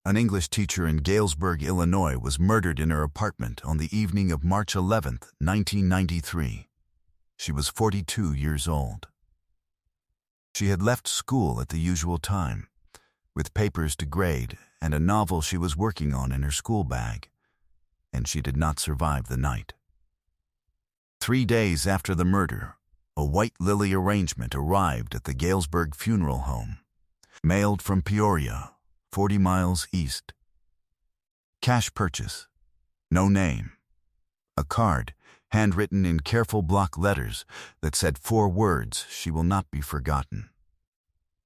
An English teacher in Galesburg, Illinois, was murdered in her apartment on the evening of March 11, 1993. She was 42 years old. She had left school at the usual time, with papers to grade and a novel she was working on in her school bag, and she did not survive the night. 3 days after the murder, a white lily arrangement arrived at the Galesburg funeral home, mailed from Peoria, 40 miles east. Cash purchase, no name. A card, handwritten in careful block letters, that said 4 words: "She will not be forgotten."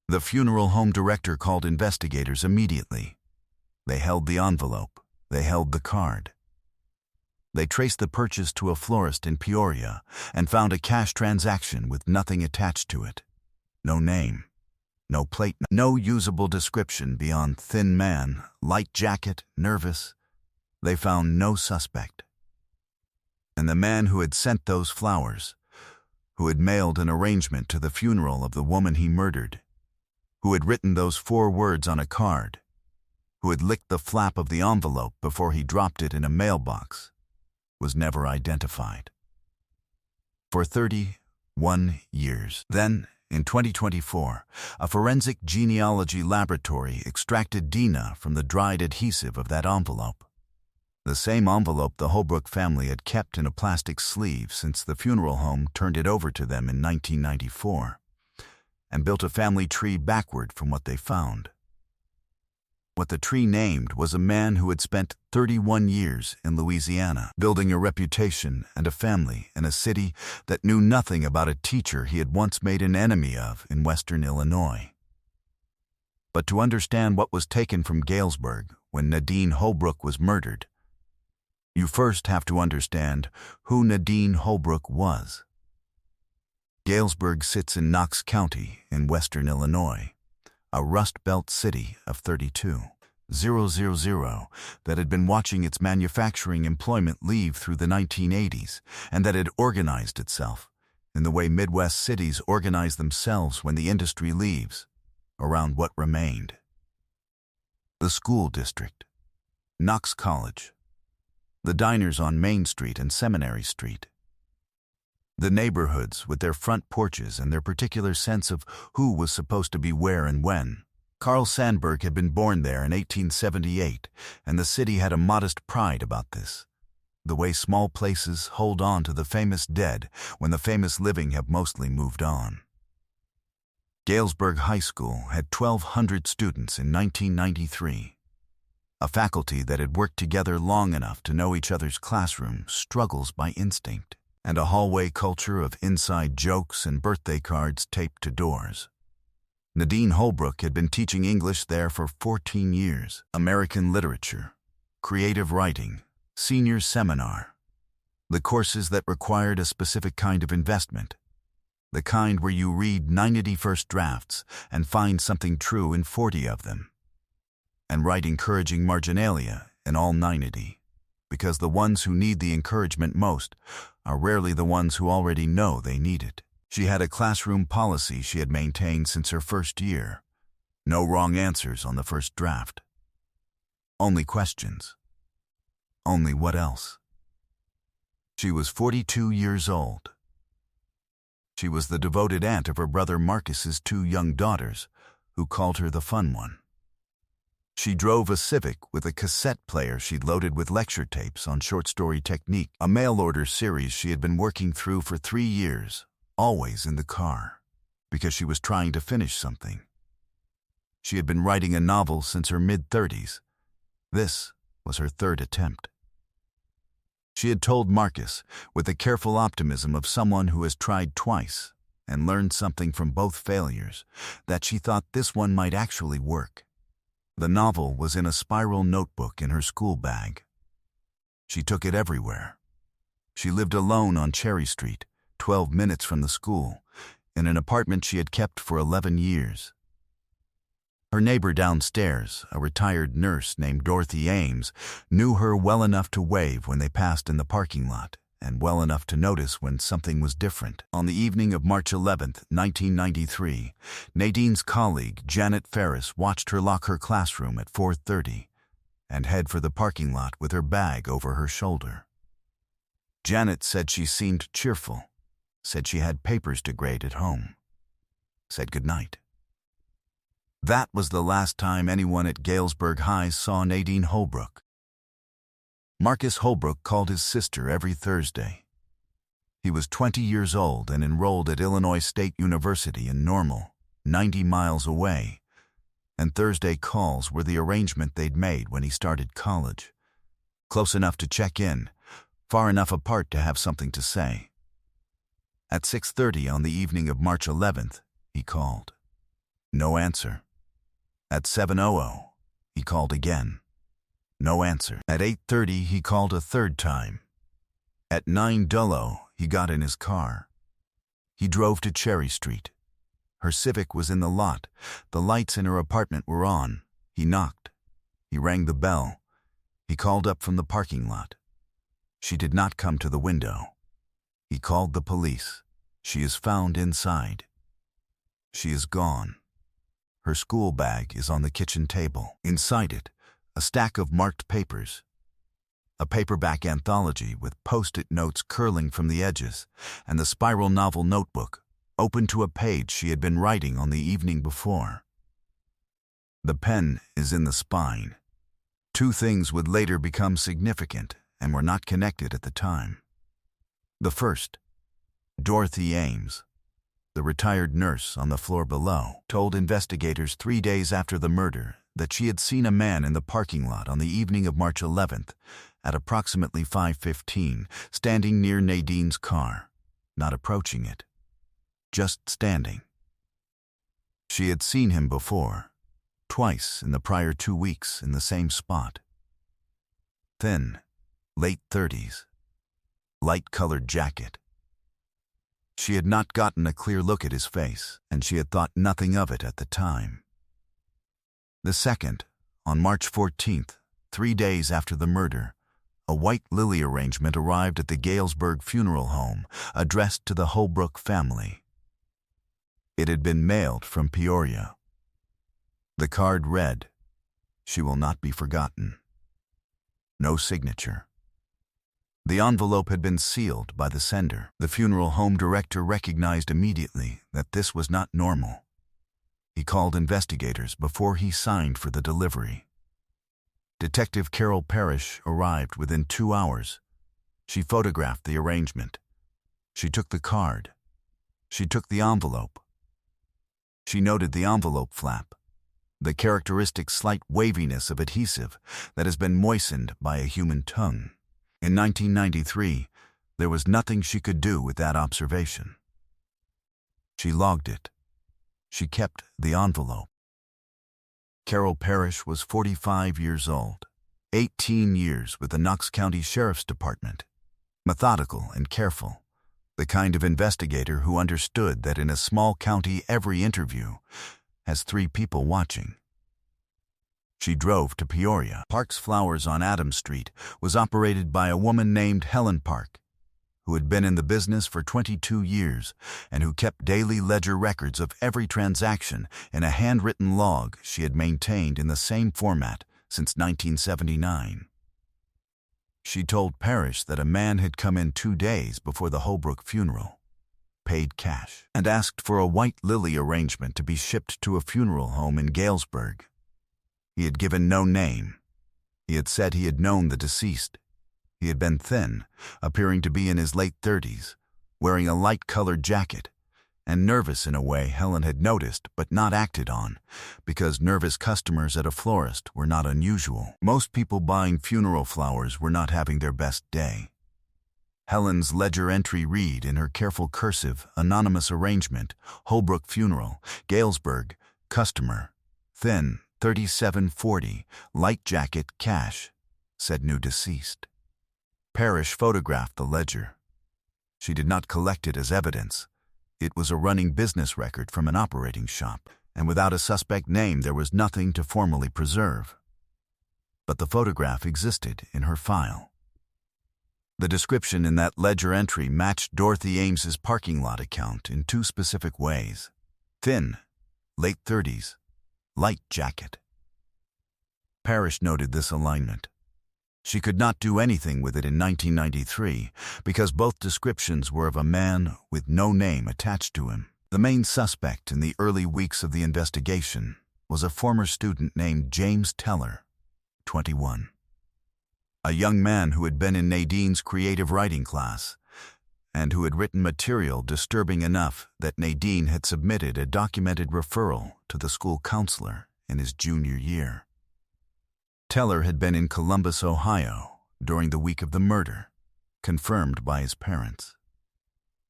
The funeral home director called investigators immediately. They held the envelope. They held the card. They traced the purchase to a florist in Peoria and found a cash transaction with nothing attached to it. No name, no plate, no usable description beyond thin man, light jacket, nervous. They found no suspect. And the man who had sent those flowers, who had mailed an arrangement to the funeral of the woman he murdered, who had written those 4 words on a card, who had licked the flap of the envelope before he dropped it in a mailbox, was never identified. For 31 years. Then, in 2024, a forensic genealogy laboratory extracted DNA from the dried adhesive of that envelope. The same envelope the Holbrook family had kept in a plastic sleeve since the funeral home turned it over to them in 1994, and built a family tree backward from what they found. What the tree named was a man who had spent 31 years in Louisiana, building a reputation and a family in a city that knew nothing about a teacher he had once made an enemy of in western Illinois. But to understand what was taken from Galesburg when Nadine Holbrook was murdered, you first have to understand who Nadine Holbrook was. Galesburg sits in Knox County in western Illinois, a Rust Belt city of 32,000 that had been watching its manufacturing employment leave through the 1980s and that had organized itself, in the way Midwest cities organize themselves when the industry leaves, around what remained. The school district, Knox College, the diners on Main Street and Seminary Street, the neighborhoods with their front porches and their particular sense of who was supposed to be where and when. Carl Sandburg had been born there in 1878, and the city had a modest pride about this, the way small places hold on to the famous dead when the famous living have mostly moved on. Galesburg High School had 1,200 students in 1993. A faculty that had worked together long enough to know each other's classroom struggles by instinct, and a hallway culture of inside jokes and birthday cards taped to doors. Nadine Holbrook had been teaching English there for 14 years, American literature, creative writing, senior seminar, the courses that required a specific kind of investment, the kind where you read 90 first drafts and find something true in 40 of them, and write encouraging marginalia in all 90, because the ones who need the encouragement most are rarely the ones who already know they need it. She had a classroom policy she had maintained since her first year. No wrong answers on the first draft. Only questions. Only what else? She was 42 years old. She was the devoted aunt of her brother Marcus's 2 young daughters, who called her the fun one. She drove a Civic with a cassette player she'd loaded with lecture tapes on short story technique, a mail-order series she had been working through for 3 years, always in the car, because she was trying to finish something. She had been writing a novel since her mid-30s. This was her 3rd attempt. She had told Marcus, with the careful optimism of someone who has tried twice and learned something from both failures, that she thought this one might actually work. The novel was in a spiral notebook in her school bag. She took it everywhere. She lived alone on Cherry Street, 12 minutes from the school, in an apartment she had kept for 11 years. Her neighbor downstairs, a retired nurse named Dorothy Ames, knew her well enough to wave when they passed in the parking lot and well enough to notice when something was different. On the evening of March 11, 1993, Nadine's colleague, Janet Ferris, watched her lock her classroom at 4:30 and head for the parking lot with her bag over her shoulder. Janet said she seemed cheerful, said she had papers to grade at home, said goodnight. That was the last time anyone at Galesburg High saw Nadine Holbrook. Marcus Holbrook called his sister every Thursday. He was 20 years old and enrolled at Illinois State University in Normal, 90 miles away, and Thursday calls were the arrangement they'd made when he started college. Close enough to check in, far enough apart to have something to say. At 6:30 on the evening of March 11th, he called. No answer. At 7:00, he called again. No answer. At 8:30, he called a third time. At 9:00, he got in his car. He drove to Cherry Street. Her Civic was in the lot. The lights in her apartment were on. He knocked. He rang the bell. He called up from the parking lot. She did not come to the window. He called the police. She is found inside. She is gone. Her school bag is on the kitchen table. Inside it, a stack of marked papers, a paperback anthology with post-it notes curling from the edges, and the spiral novel notebook, open to a page she had been writing on the evening before. The pen is in the spine. Two things would later become significant and were not connected at the time. The first, Dorothy Ames, the retired nurse on the floor below, told investigators 3 days after the murder that she had seen a man in the parking lot on the evening of March 11th at approximately 5:15, standing near Nadine's car, not approaching it, just standing. She had seen him before, twice in the prior 2 weeks in the same spot. Thin, late 30s, light-colored jacket. She had not gotten a clear look at his face, and she had thought nothing of it at the time. The second, on March 14th, 3 days after the murder, a white lily arrangement arrived at the Galesburg funeral home, addressed to the Holbrook family. It had been mailed from Peoria. The card read, "She will not be forgotten." No signature. The envelope had been sealed by the sender. The funeral home director recognized immediately that this was not normal. He called investigators before he signed for the delivery. Detective Carol Parrish arrived within 2 hours. She photographed the arrangement. She took the card. She took the envelope. She noted the envelope flap, the characteristic slight waviness of adhesive that has been moistened by a human tongue. In 1993, there was nothing she could do with that observation. She logged it. She kept the envelope. Carol Parrish was 45 years old, 18 years with the Knox County Sheriff's Department, methodical and careful, the kind of investigator who understood that in a small county every interview has 3 people watching. She drove to Peoria. Park's Flowers on Adams Street was operated by a woman named Helen Park, who had been in the business for 22 years and who kept daily ledger records of every transaction in a handwritten log she had maintained in the same format since 1979. She told Parrish that a man had come in 2 days before the Holbrook funeral, paid cash, and asked for a white lily arrangement to be shipped to a funeral home in Galesburg. He had given no name. He had said he had known the deceased. He had been thin, appearing to be in his late 30s, wearing a light-colored jacket, and nervous in a way Helen had noticed but not acted on, because nervous customers at a florist were not unusual. Most people buying funeral flowers were not having their best day. Helen's ledger entry read in her careful cursive, anonymous arrangement, Holbrook Funeral, Galesburg, customer, thin, 3740, light jacket, cash, said new deceased. Parrish photographed the ledger. She did not collect it as evidence. It was a running business record from an operating shop, and without a suspect name there was nothing to formally preserve. But the photograph existed in her file. The description in that ledger entry matched Dorothy Ames's parking lot account in two specific ways. Thin, late 30s, light jacket. Parrish noted this alignment. She could not do anything with it in 1993 because both descriptions were of a man with no name attached to him. The main suspect in the early weeks of the investigation was a former student named James Teller, 21. A young man who had been in Nadine's creative writing class and who had written material disturbing enough that Nadine had submitted a documented referral to the school counselor in his junior year. Teller had been in Columbus, Ohio, during the week of the murder, confirmed by his parents.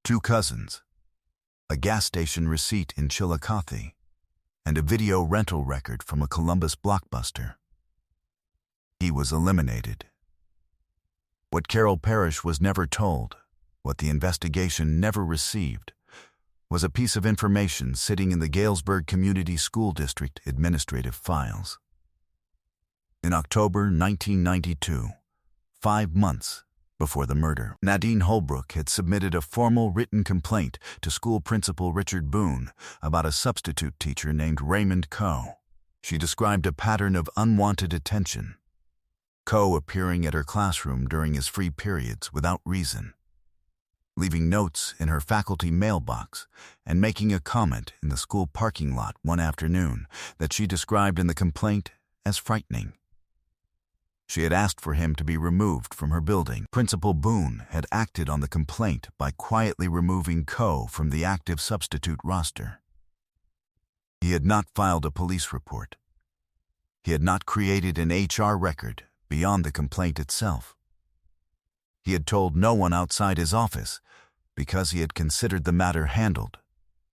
2 cousins, a gas station receipt in Chillicothe, and a video rental record from a Columbus Blockbuster. He was eliminated. What Carol Parrish was never told, what the investigation never received, was a piece of information sitting in the Galesburg Community School District administrative files. In October 1992, 5 months before the murder, Nadine Holbrook had submitted a formal written complaint to school principal Richard Boone about a substitute teacher named Raymond Coe. She described a pattern of unwanted attention, Coe appearing at her classroom during his free periods without reason, leaving notes in her faculty mailbox, and making a comment in the school parking lot one afternoon that she described in the complaint as frightening. She had asked for him to be removed from her building. Principal Boone had acted on the complaint by quietly removing Coe from the active substitute roster. He had not filed a police report. He had not created an HR record beyond the complaint itself. He had told no one outside his office because he had considered the matter handled,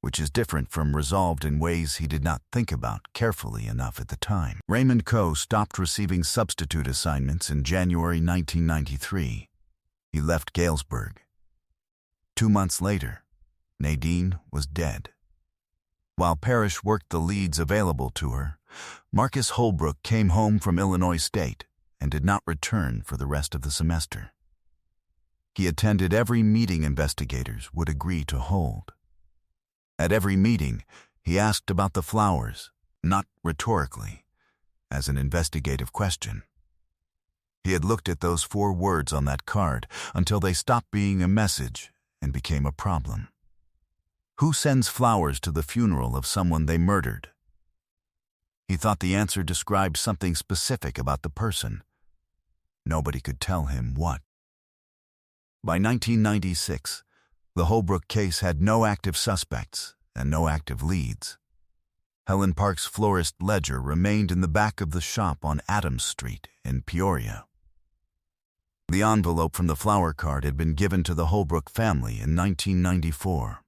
which is different from resolved in ways he did not think about carefully enough at the time. Raymond Coe stopped receiving substitute assignments in January 1993. He left Galesburg. 2 months later, Nadine was dead. While Parrish worked the leads available to her, Marcus Holbrook came home from Illinois State and did not return for the rest of the semester. He attended every meeting investigators would agree to hold. At every meeting, he asked about the flowers, not rhetorically, as an investigative question. He had looked at those 4 words on that card until they stopped being a message and became a problem. Who sends flowers to the funeral of someone they murdered? He thought the answer described something specific about the person. Nobody could tell him what. By 1996, the Holbrook case had no active suspects and no active leads. Helen Park's florist ledger remained in the back of the shop on Adams Street in Peoria. The envelope from the flower card had been given to the Holbrook family in 1994,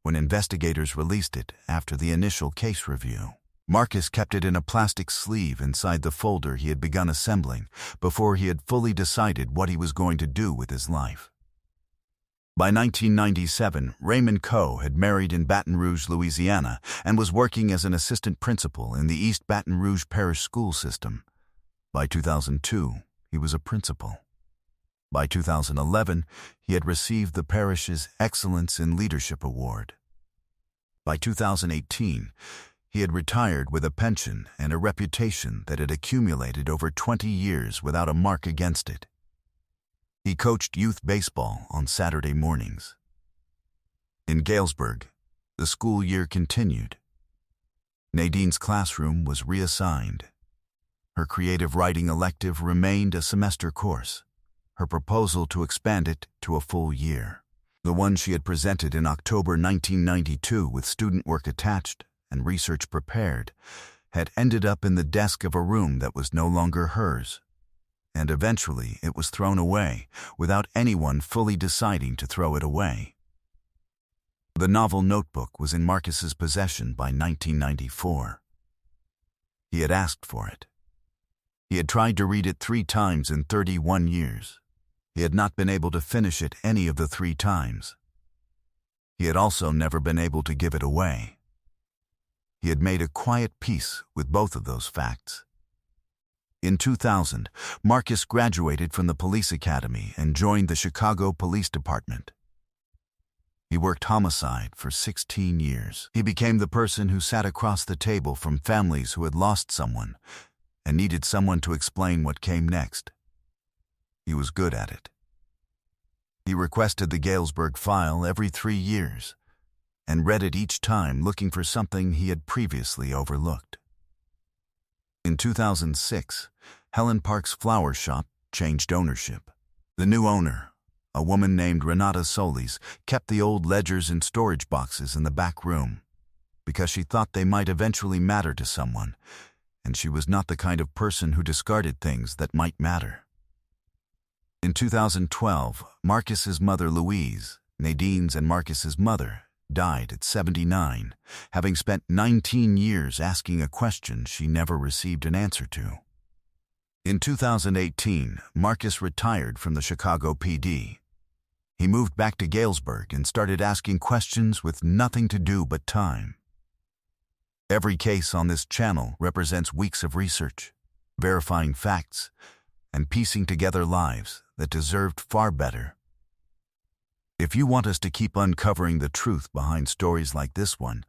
when investigators released it after the initial case review. Marcus kept it in a plastic sleeve inside the folder he had begun assembling before he had fully decided what he was going to do with his life. By 1997, Raymond Coe had married in Baton Rouge, Louisiana, and was working as an assistant principal in the East Baton Rouge Parish School System. By 2002, he was a principal. By 2011, he had received the parish's Excellence in Leadership Award. By 2018, he had retired with a pension and a reputation that had accumulated over 20 years without a mark against it. He coached youth baseball on Saturday mornings. In Galesburg, the school year continued. Nadine's classroom was reassigned. Her creative writing elective remained a semester course, her proposal to expand it to a full year. The one she had presented in October 1992 with student work attached and research prepared had ended up in the desk of a room that was no longer hers, and eventually it was thrown away without anyone fully deciding to throw it away. The novel notebook was in Marcus's possession by 1994. He had asked for it. He had tried to read it 3 times in 31 years. He had not been able to finish it any of the 3 times. He had also never been able to give it away. He had made a quiet peace with both of those facts. In 2000, Marcus graduated from the police academy and joined the Chicago Police Department. He worked homicide for 16 years. He became the person who sat across the table from families who had lost someone and needed someone to explain what came next. He was good at it. He requested the Galesburg file every 3 years and read it each time, looking for something he had previously overlooked. In 2006, Helen Park's flower shop changed ownership. The new owner, a woman named Renata Solis, kept the old ledgers in storage boxes in the back room because she thought they might eventually matter to someone, and she was not the kind of person who discarded things that might matter. In 2012, Marcus's mother Louise, Nadine's and Marcus's mother, died at 79, having spent 19 years asking a question she never received an answer to. In 2018, Marcus retired from the Chicago PD. He moved back to Galesburg and started asking questions with nothing to do but time. Every case on this channel represents weeks of research, verifying facts, and piecing together lives that deserved far better. If you want us to keep uncovering the truth behind stories like this one,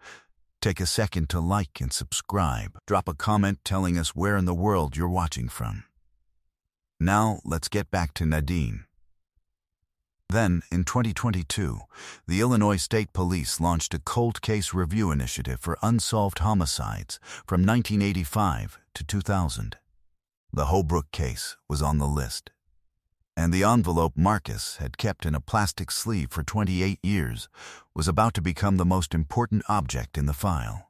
take a second to like and subscribe. Drop a comment telling us where in the world you're watching from. Now, let's get back to Nadine. Then, in 2022, the Illinois State Police launched a cold case review initiative for unsolved homicides from 1985 to 2000. The Holbrook case was on the list, and the envelope Marcus had kept in a plastic sleeve for 28 years was about to become the most important object in the file.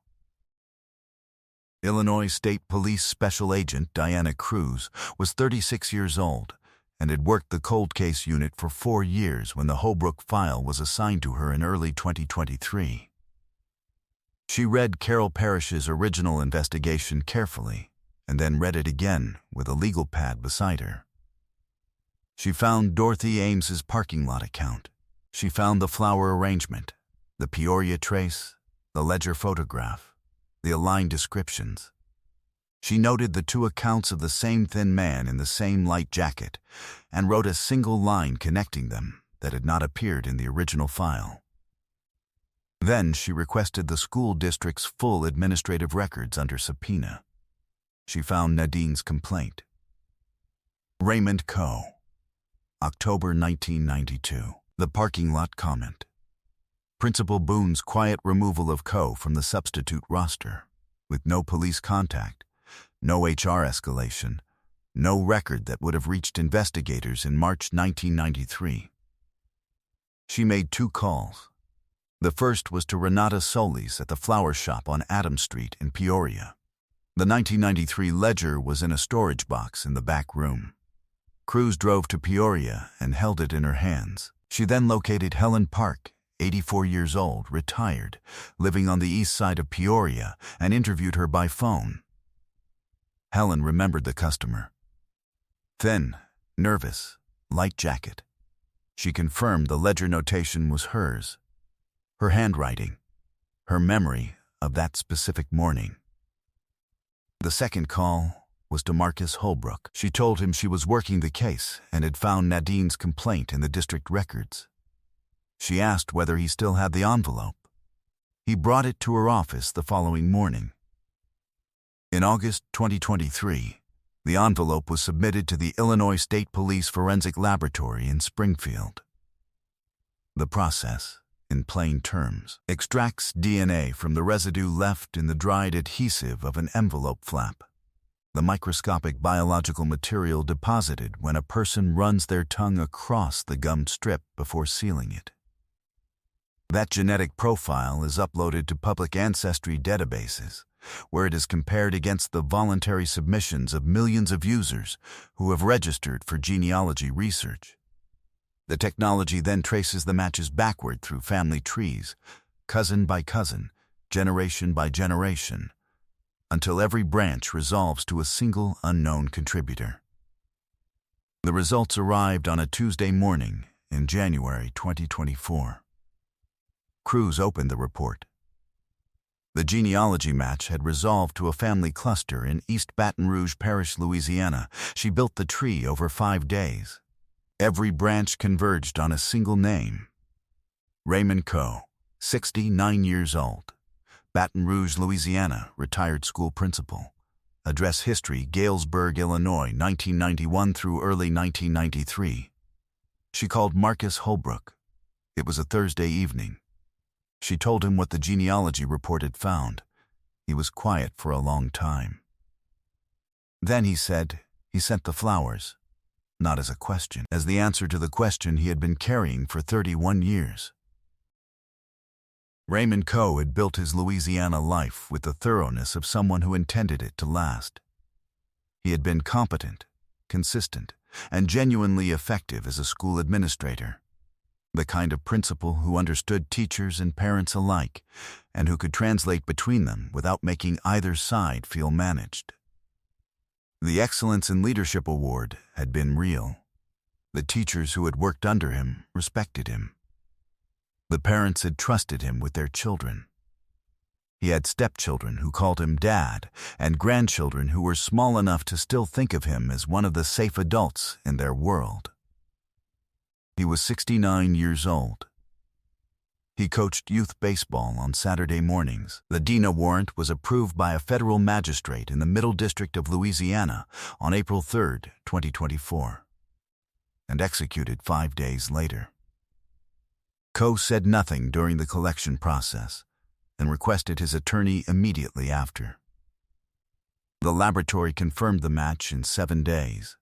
Illinois State Police Special Agent Diana Cruz was 36 years old and had worked the cold case unit for 4 years when the Holbrook file was assigned to her in early 2023. She read Carol Parrish's original investigation carefully and then read it again with a legal pad beside her. She found Dorothy Ames's parking lot account. She found the flower arrangement, the Peoria trace, the ledger photograph, the aligned descriptions. She noted the 2 accounts of the same thin man in the same light jacket and wrote a single line connecting them that had not appeared in the original file. Then she requested the school district's full administrative records under subpoena. She found Nadine's complaint. Raymond Coe, October 1992. The parking lot comment. Principal Boone's quiet removal of Coe from the substitute roster, with no police contact, no HR escalation, no record that would have reached investigators in March 1993. She made 2 calls. The first was to Renata Solis at the flower shop on Adams Street in Peoria. The 1993 ledger was in a storage box in the back room. Cruz drove to Peoria and held it in her hands. She then located Helen Park, 84 years old, retired, living on the east side of Peoria, and interviewed her by phone. Helen remembered the customer. Thin, nervous, light jacket. She confirmed the ledger notation was hers, her handwriting, her memory of that specific morning. The second call was to Marcus Holbrook. She told him she was working the case and had found Nadine's complaint in the district records. She asked whether he still had the envelope. He brought it to her office the following morning. In August 2023, the envelope was submitted to the Illinois State Police Forensic Laboratory in Springfield. The process, in plain terms, extracts DNA from the residue left in the dried adhesive of an envelope flap, the microscopic biological material deposited when a person runs their tongue across the gummed strip before sealing it. That genetic profile is uploaded to public ancestry databases, where it is compared against the voluntary submissions of millions of users who have registered for genealogy research. The technology then traces the matches backward through family trees, cousin by cousin, generation by generation, until every branch resolves to a single unknown contributor. The results arrived on a Tuesday morning in January 2024. Cruz opened the report. The genealogy match had resolved to a family cluster in East Baton Rouge Parish, Louisiana. She built the tree over 5 days. Every branch converged on a single name. Raymond Coe, 69 years old. Baton Rouge, Louisiana, retired school principal. Address history, Galesburg, Illinois, 1991 through early 1993. She called Marcus Holbrook. It was a Thursday evening. She told him what the genealogy report had found. He was quiet for a long time. Then he said he sent the flowers, not as a question, as the answer to the question he had been carrying for 31 years. Raymond Coe had built his Louisiana life with the thoroughness of someone who intended it to last. He had been competent, consistent, and genuinely effective as a school administrator. The kind of principal who understood teachers and parents alike, and who could translate between them without making either side feel managed. The Excellence in Leadership Award had been real. The teachers who had worked under him respected him. The parents had trusted him with their children. He had stepchildren who called him Dad, and grandchildren who were small enough to still think of him as one of the safe adults in their world. He was 69 years old. He coached youth baseball on Saturday mornings. The DINA warrant was approved by a federal magistrate in the Middle District of Louisiana on April 3, 2024, and executed 5 days later. Coe said nothing during the collection process and requested his attorney immediately after. The laboratory confirmed the match in 7 days.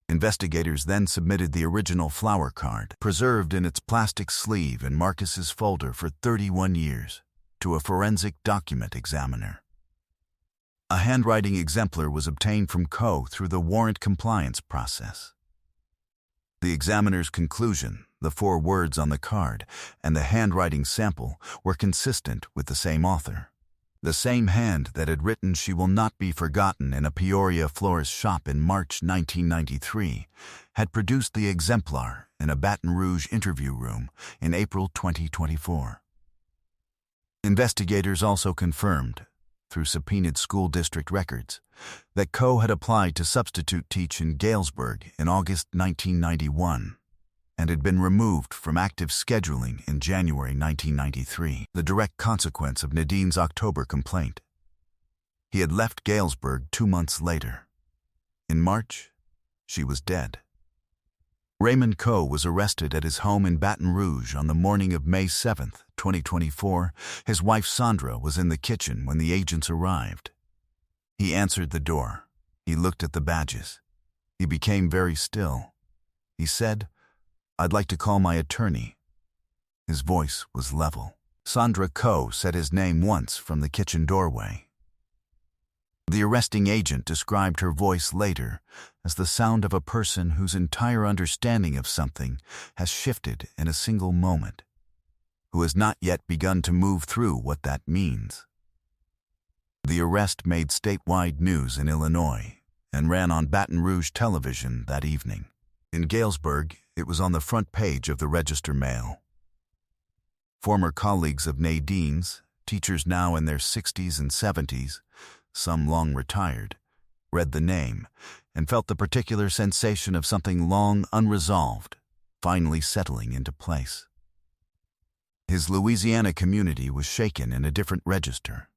Investigators then submitted the original flower card, preserved in its plastic sleeve in Marcus's folder for 31 years, to a forensic document examiner. A handwriting exemplar was obtained from Coe through the warrant compliance process. The examiner's conclusion, the 4 words on the card, and the handwriting sample were consistent with the same author. The same hand that had written "She Will Not Be Forgotten" in a Peoria florist shop in March 1993 had produced the exemplar in a Baton Rouge interview room in April 2024. Investigators also confirmed, through subpoenaed school district records, that Coe had applied to substitute teach in Galesburg in August 1991 and had been removed from active scheduling in January 1993, the direct consequence of Nadine's October complaint. He had left Galesburg 2 months later. In March, she was dead. Raymond Coe was arrested at his home in Baton Rouge on the morning of May 7, 2024. His wife Sandra was in the kitchen when the agents arrived. He answered the door. He looked at the badges. He became very still. He said, "I'd like to call my attorney." His voice was level. Sandra Coe said his name once from the kitchen doorway. The arresting agent described her voice later as the sound of a person whose entire understanding of something has shifted in a single moment, who has not yet begun to move through what that means. The arrest made statewide news in Illinois and ran on Baton Rouge television that evening. In Galesburg, it was on the front page of the Register-Mail. Former colleagues of Nadine's, teachers now in their 60s and 70s, some long retired, read the name and felt the particular sensation of something long unresolved finally settling into place. His Louisiana community was shaken in a different register.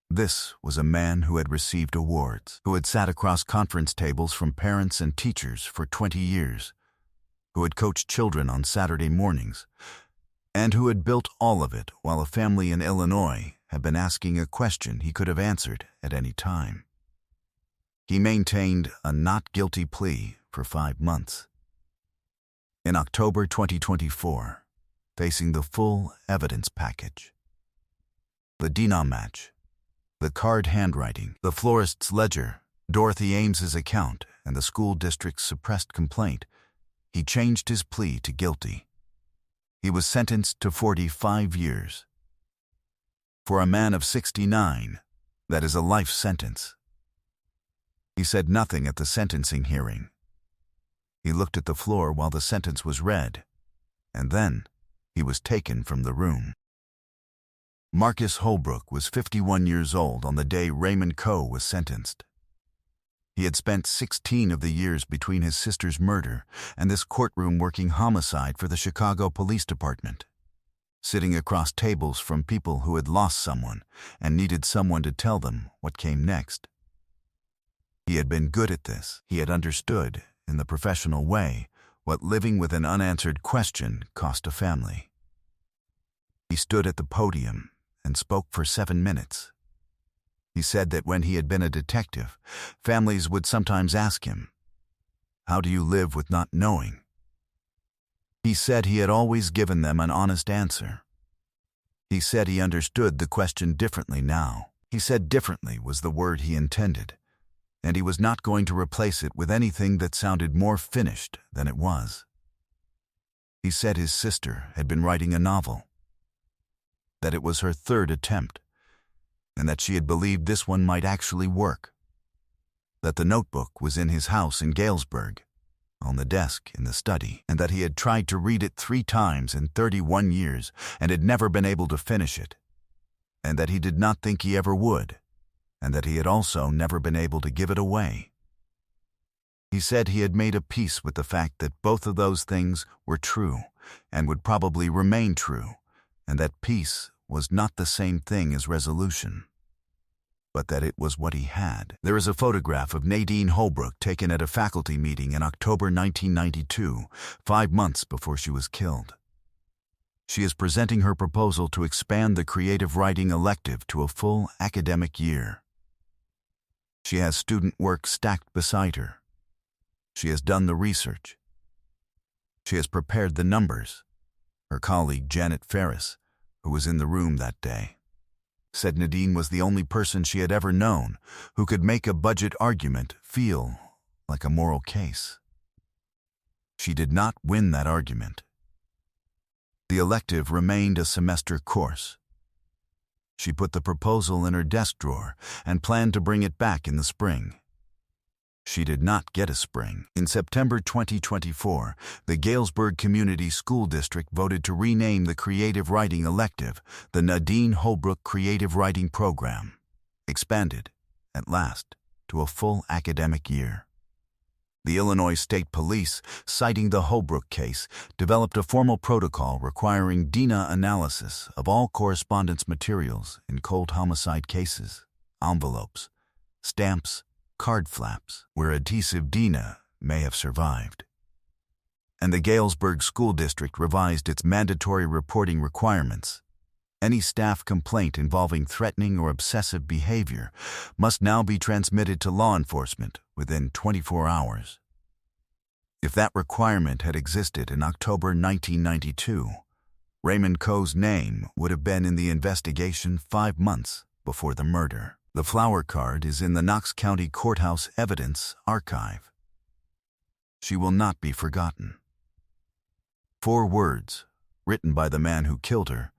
This was a man who had received awards, who had sat across conference tables from parents and teachers for 20 years, who had coached children on Saturday mornings, and who had built all of it while a family in Illinois had been asking a question he could have answered at any time. He maintained a not guilty plea for 5 months. In October 2024, facing the full evidence package, the DINA match, the card handwriting, the florist's ledger, Dorothy Ames's account, and the school district's suppressed complaint, he changed his plea to guilty. He was sentenced to 45 years. For a man of 69, that is a life sentence. He said nothing at the sentencing hearing. He looked at the floor while the sentence was read, and then he was taken from the room. Marcus Holbrook was 51 years old on the day Raymond Coe was sentenced. He had spent 16 of the years between his sister's murder and this courtroom working homicide for the Chicago Police Department, sitting across tables from people who had lost someone and needed someone to tell them what came next. He had been good at this. He had understood, in the professional way, what living with an unanswered question cost a family. He stood at the podium and spoke for 7 minutes. He said that when he had been a detective, families would sometimes ask him, "How do you live with not knowing?" He said he had always given them an honest answer. He said he understood the question differently now. He said differently was the word he intended, and he was not going to replace it with anything that sounded more finished than it was. He said his sister had been writing a novel, that it was her 3rd attempt, and that she had believed this one might actually work, that the notebook was in his house in Galesburg, on the desk in the study, and that he had tried to read it 3 times in 31 years and had never been able to finish it, and that he did not think he ever would, and that he had also never been able to give it away. He said he had made a peace with the fact that both of those things were true and would probably remain true, and that peace was not the same thing as resolution, but that it was what he had. There is a photograph of Nadine Holbrook taken at a faculty meeting in October 1992, 5 months before she was killed. She is presenting her proposal to expand the creative writing elective to a full academic year. She has student work stacked beside her. She has done the research. She has prepared the numbers. Her colleague Janet Ferris, who was in the room that day, said Nadine was the only person she had ever known who could make a budget argument feel like a moral case. She did not win that argument. The elective remained a semester course. She put the proposal in her desk drawer and planned to bring it back in the spring. She did not get a spring. In September 2024, the Galesburg Community School District voted to rename the creative writing elective the Nadine Holbrook Creative Writing Program, expanded, at last, to a full academic year. The Illinois State Police, citing the Holbrook case, developed a formal protocol requiring DNA analysis of all correspondence materials in cold homicide cases, envelopes, stamps, card flaps, where adhesive DNA may have survived. And the Galesburg School District revised its mandatory reporting requirements. Any staff complaint involving threatening or obsessive behavior must now be transmitted to law enforcement within 24 hours. If that requirement had existed in October 1992, Raymond Coe's name would have been in the investigation 5 months before the murder. The flower card is in the Knox County Courthouse Evidence Archive. She will not be forgotten. 4 words, written by the man who killed her,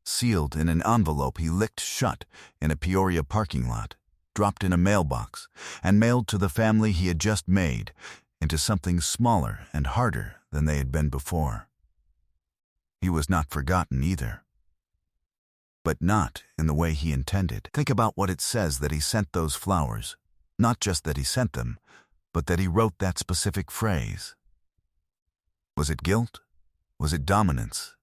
sealed in an envelope he licked shut in a Peoria parking lot, dropped in a mailbox, and mailed to the family he had just made into something smaller and harder than they had been before. He was not forgotten either. But not in the way he intended. Think about what it says that he sent those flowers. Not just that he sent them, but that he wrote that specific phrase. Was it guilt? Was it dominance?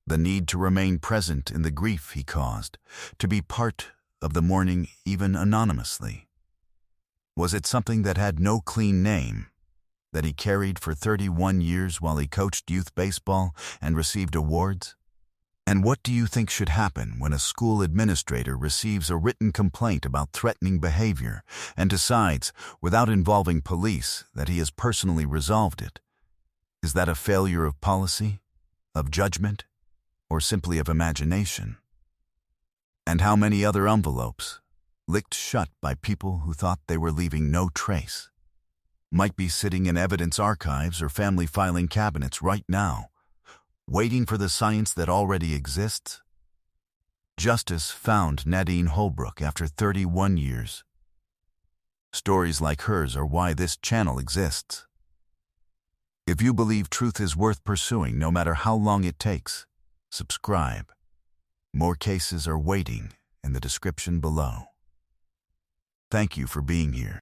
The need to remain present in the grief he caused, to be part of the mourning even anonymously? Was it something that had no clean name, that he carried for 31 years while he coached youth baseball and received awards? And what do you think should happen when a school administrator receives a written complaint about threatening behavior and decides, without involving police, that he has personally resolved it? Is that a failure of policy, of judgment, or simply of imagination? And how many other envelopes, licked shut by people who thought they were leaving no trace, might be sitting in evidence archives or family filing cabinets right now, waiting for the science that already exists? Justice found Nadine Holbrook after 31 years. Stories like hers are why this channel exists. If you believe truth is worth pursuing no matter how long it takes, subscribe. More cases are waiting in the description below. Thank you for being here.